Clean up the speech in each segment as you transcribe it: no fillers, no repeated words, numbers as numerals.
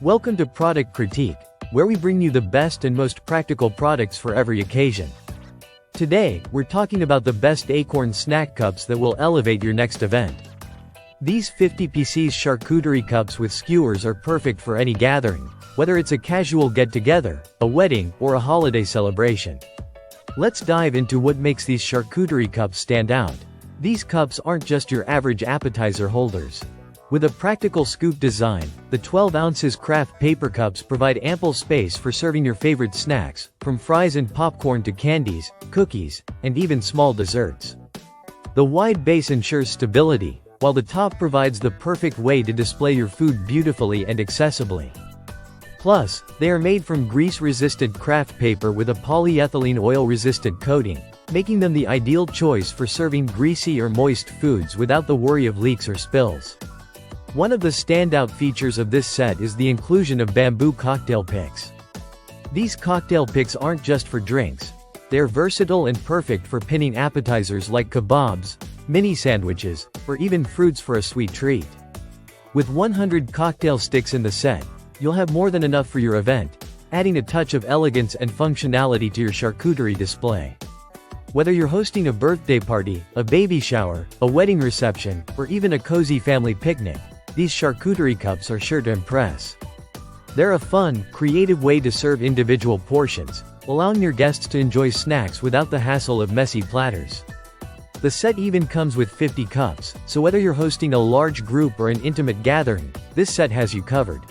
Welcome to Product Critique, where we bring you the best and most practical products for every occasion. Today, we're talking about the best Acorn Snack Cups that will elevate your next event. These 50 pieces charcuterie cups with skewers are perfect for any gathering, whether it's a casual get-together, a wedding, or a holiday celebration. Let's dive into what makes these charcuterie cups stand out. These cups aren't just your average appetizer holders. With a practical scoop design, the 12 ounces craft paper cups provide ample space for serving your favorite snacks, from fries and popcorn to candies, cookies, and even small desserts. The wide base ensures stability, while the top provides the perfect way to display your food beautifully and accessibly. Plus, they are made from grease-resistant craft paper with a polyethylene oil-resistant coating, making them the ideal choice for serving greasy or moist foods without the worry of leaks or spills. One of the standout features of this set is the inclusion of bamboo cocktail picks. These cocktail picks aren't just for drinks. They're versatile and perfect for pinning appetizers like kebabs, mini sandwiches, or even fruits for a sweet treat. With 100 cocktail sticks in the set, you'll have more than enough for your event, adding a touch of elegance and functionality to your charcuterie display. Whether you're hosting a birthday party, a baby shower, a wedding reception, or even a cozy family picnic, these charcuterie cups are sure to impress. They're a fun, creative way to serve individual portions, allowing your guests to enjoy snacks without the hassle of messy platters. The set even comes with 50 cups, so whether you're hosting a large group or an intimate gathering, this set has you covered.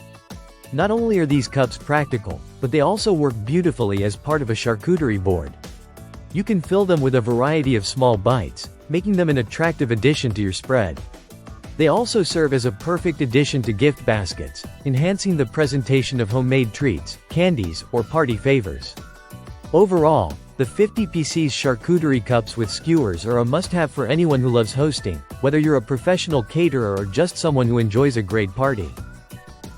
Not only are these cups practical, but they also work beautifully as part of a charcuterie board. You can fill them with a variety of small bites, making them an attractive addition to your spread. They also serve as a perfect addition to gift baskets, enhancing the presentation of homemade treats, candies, or party favors. Overall, the 50 pieces charcuterie cups with skewers are a must-have for anyone who loves hosting, whether you're a professional caterer or just someone who enjoys a great party.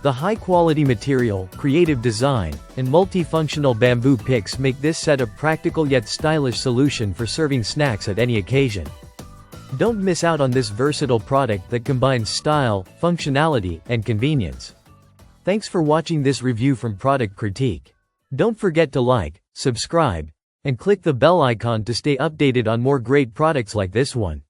The high-quality material, creative design, and multifunctional bamboo picks make this set a practical yet stylish solution for serving snacks at any occasion. Don't miss out on this versatile product that combines style, functionality, and convenience. Thanks for watching this review from Product Critique. Don't forget to like, subscribe, and click the bell icon to stay updated on more great products like this one.